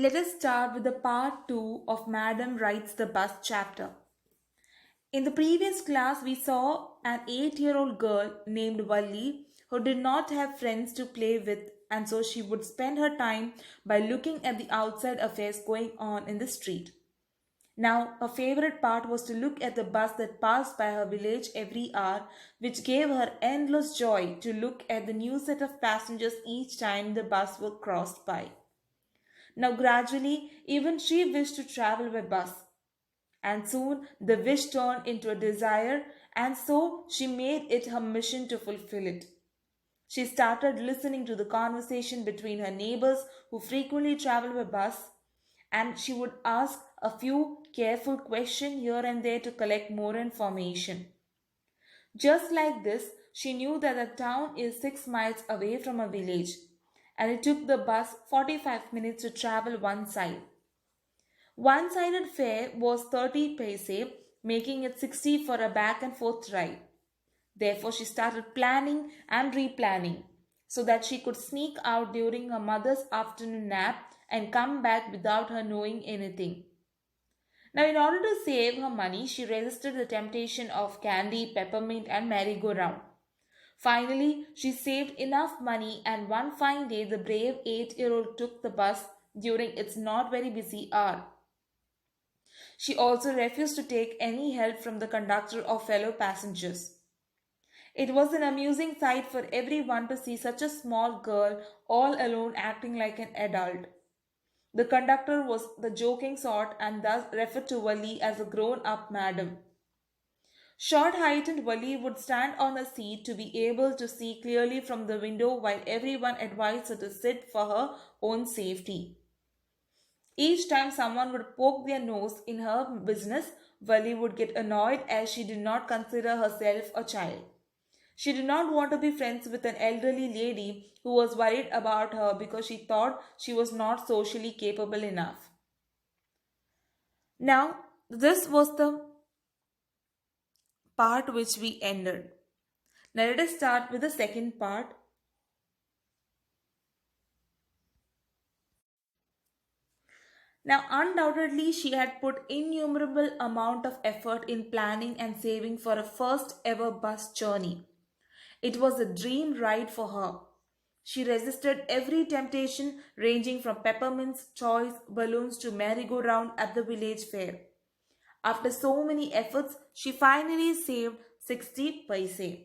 Let us start with the part 2 of Madam Rides the Bus chapter. In the previous class, we saw an 8-year-old girl named Valli who did not have friends to play with, and so she would spend her time by looking at the outside affairs going on in the street. Now, her favorite part was to look at the bus that passed by her village every hour, which gave her endless joy to look at the new set of passengers each time the bus was crossed by. Now, gradually, even she wished to travel by bus, and soon the wish turned into a desire, and so she made it her mission to fulfill it. She started listening to the conversation between her neighbors who frequently travel by bus, and she would ask a few careful questions here and there to collect more information. Just like this, she knew that the town is 6 miles away from a village, and it took the bus 45 minutes to travel one side. One-sided fare was 30 paise, making it 60 for a back and forth ride. Therefore, she started planning and replanning so that she could sneak out during her mother's afternoon nap and come back without her knowing anything. Now, in order to save her money, she resisted the temptation of candy, peppermint, and merry-go-round. Finally, she saved enough money, and one fine day, the brave 8-year-old took the bus during its not very busy hour. She also refused to take any help from the conductor or fellow passengers. It was an amusing sight for everyone to see such a small girl all alone acting like an adult. The conductor was the joking sort and thus referred to Wali as a grown up madam. Short heightened Wali would stand on a seat to be able to see clearly from the window while everyone advised her to sit for her own safety. Each time someone would poke their nose in her business, Wali would get annoyed as she did not consider herself a child. She did not want to be friends with an elderly lady who was worried about her because she thought she was not socially capable enough. Now, this was the part which we ended. Now, let us start with the second part. Now, undoubtedly, she had put innumerable amount of effort in planning and saving for a first ever bus journey. It was a dream ride for her. She resisted every temptation ranging from peppermints, toys, balloons to merry-go-round at the village fair. After so many efforts, she finally saved 60 paise.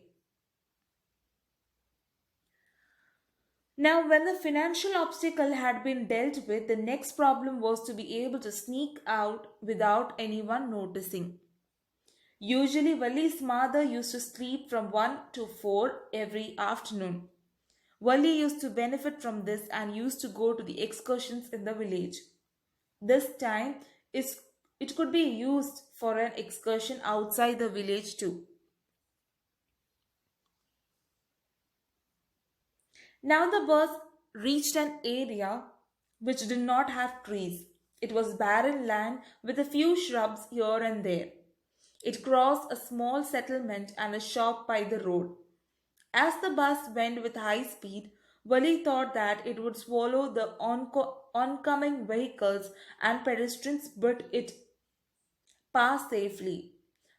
Now, when the financial obstacle had been dealt with, the next problem was to be able to sneak out without anyone noticing. Usually, Wali's mother used to sleep from 1 to 4 every afternoon. Wali used to benefit from this and used to go to the excursions in the village. This time, it could be used for an excursion outside the village too. Now the bus reached an area which did not have trees. It was barren land with a few shrubs here and there. It crossed a small settlement and a shop by the road. As the bus went with high speed, Wali thought that it would swallow the oncoming vehicles and pedestrians, but it passed safely.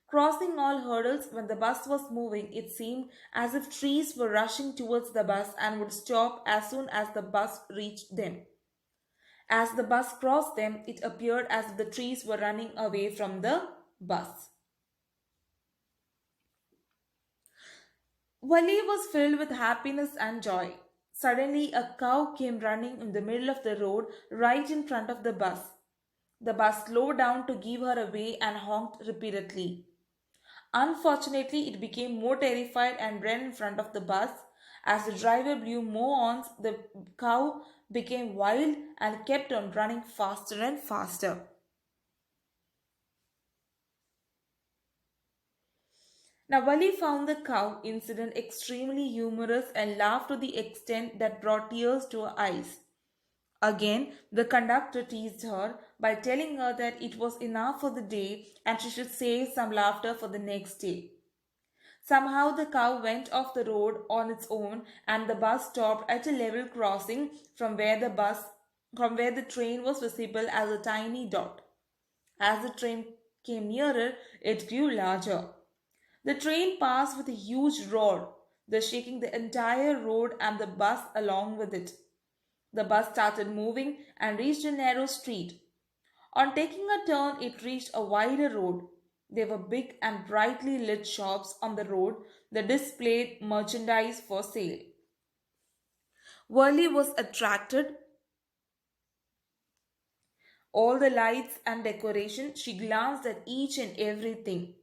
Crossing all hurdles when the bus was moving, it seemed as if trees were rushing towards the bus and would stop as soon as the bus reached them. As the bus crossed them, it appeared as if the trees were running away from the bus. Wali was filled with happiness and joy. Suddenly, a cow came running in the middle of the road right in front of the bus. The bus slowed down to give her away and honked repeatedly. Unfortunately, it became more terrified and ran in front of the bus. As the driver blew more horns, the cow became wild and kept on running faster and faster. Now, Wali found the cow incident extremely humorous and laughed to the extent that brought tears to her eyes. Again, the conductor teased her by telling her that it was enough for the day and she should save some laughter for the next day. Somehow the cow went off the road on its own and the bus stopped at a level crossing from where the bus from where the train was visible as a tiny dot. As the train came nearer, it grew larger. The train passed with a huge roar, thus shaking the entire road and the bus along with it. The bus started moving and reached a narrow street. On taking a turn, it reached a wider road. There were big and brightly lit shops on the road that displayed merchandise for sale. Worley was attracted all the lights and decoration. She glanced at each and everything.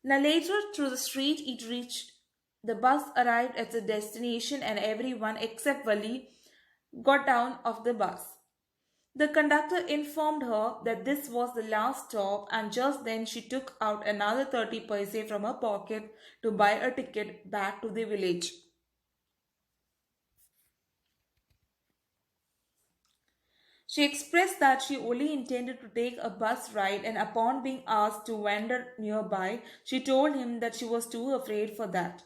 Now later through the street it reached. The bus arrived at the destination and everyone except Wali got down of the bus. The conductor informed her that this was the last stop, and just then she took out another 30 paise from her pocket to buy a ticket back to the village. She expressed that she only intended to take a bus ride, and upon being asked to wander nearby, she told him that she was too afraid for that.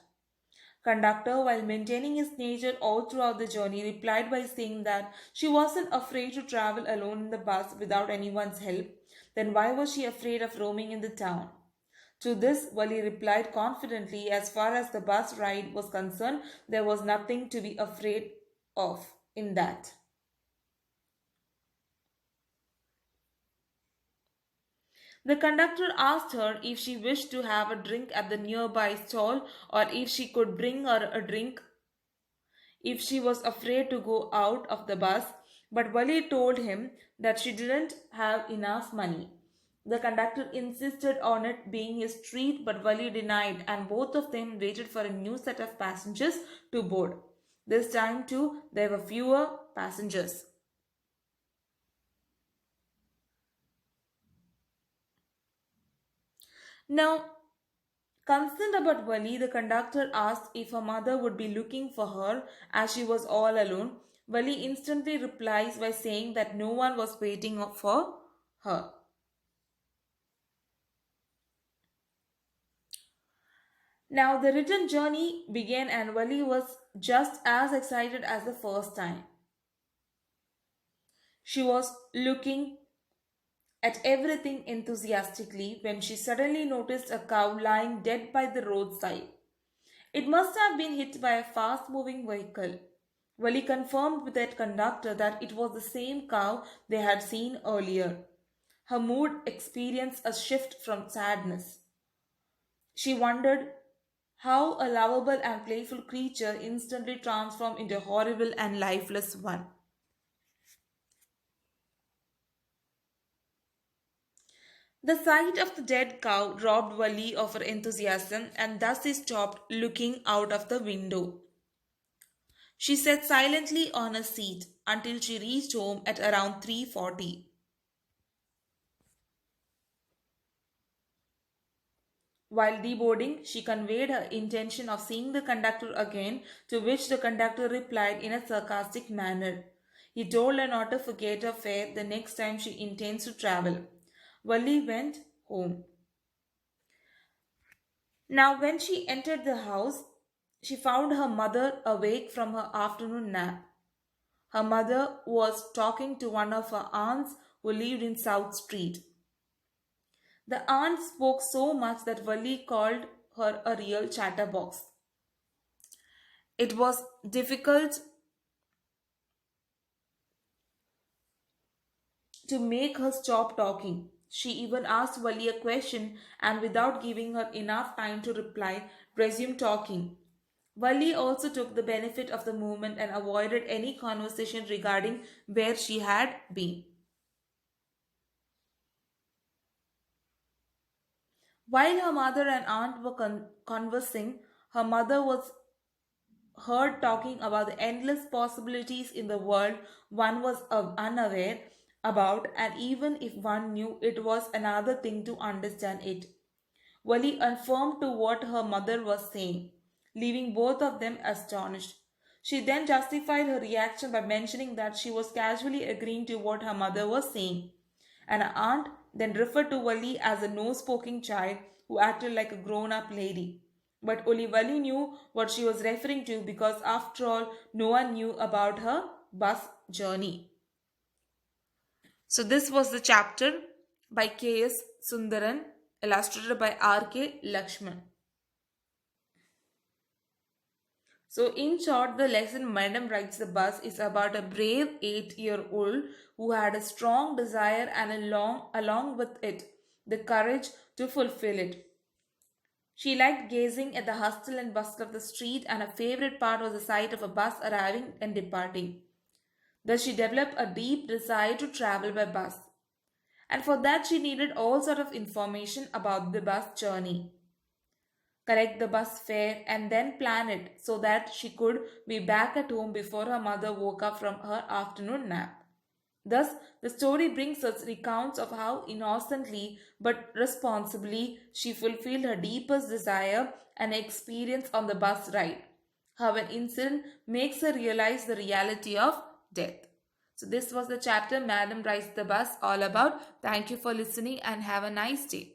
Conductor, while maintaining his nature all throughout the journey, replied by saying that she wasn't afraid to travel alone in the bus without anyone's help. Then why was she afraid of roaming in the town? To this, Wali replied confidently, as far as the bus ride was concerned, there was nothing to be afraid of in that. The conductor asked her if she wished to have a drink at the nearby stall or if she could bring her a drink if she was afraid to go out of the bus, but Wali told him that she didn't have enough money. The conductor insisted on it being his treat, but Wali denied, and both of them waited for a new set of passengers to board. This time, too, there were fewer passengers. Now, concerned about Wali, the conductor asked if her mother would be looking for her as she was all alone. Wali instantly replies by saying that no one was waiting for her. Now, the return journey began, and Wali was just as excited as the first time. She was looking at everything enthusiastically when she suddenly noticed a cow lying dead by the roadside. It must have been hit by a fast moving vehicle. Wali confirmed with that conductor that it was the same cow they had seen earlier. Her mood experienced a shift from sadness. She wondered how a lovable and playful creature instantly transformed into a horrible and lifeless one. The sight of the dead cow robbed Wali of her enthusiasm, and thus he stopped looking out of the window. She sat silently on a seat until she reached home at around 3:40. While deboarding, she conveyed her intention of seeing the conductor again, to which the conductor replied in a sarcastic manner. He told her not to forget her fare the next time she intends to travel. Wali went home. Now, when she entered the house, she found her mother awake from her afternoon nap. Her mother was talking to one of her aunts who lived in South Street. The aunt spoke so much that Wali called her a real chatterbox. It was difficult to make her stop talking. She even asked Wali a question and, without giving her enough time to reply, resumed talking. Wali also took the benefit of the moment and avoided any conversation regarding where she had been. While her mother and aunt were conversing, her mother was heard talking about the endless possibilities in the world one was unaware about, and even if one knew, it was another thing to understand it. Wali affirmed to what her mother was saying, leaving both of them astonished. She then justified her reaction by mentioning that she was casually agreeing to what her mother was saying. And her aunt then referred to Valli as a nose-poking child who acted like a grown-up lady. But only Valli knew what she was referring to because, after all, no one knew about her bus journey. So, this was the chapter by K.S. Sundaran, illustrated by R.K. Lakshman. So, in short, the lesson Madam Rides the Bus is about a brave 8-year-old who had a strong desire and along with it, the courage to fulfill it. She liked gazing at the hustle and bustle of the street, and her favorite part was the sight of a bus arriving and departing. Thus, she developed a deep desire to travel by bus. And for that, she needed all sort of information about the bus journey. Collect the bus fare and then plan it so that she could be back at home before her mother woke up from her afternoon nap. Thus, the story brings us recounts of how innocently but responsibly she fulfilled her deepest desire and experience on the bus ride. How an incident makes her realize the reality of death. So, this was the chapter Madam Rides the Bus all about. Thank you for listening and have a nice day.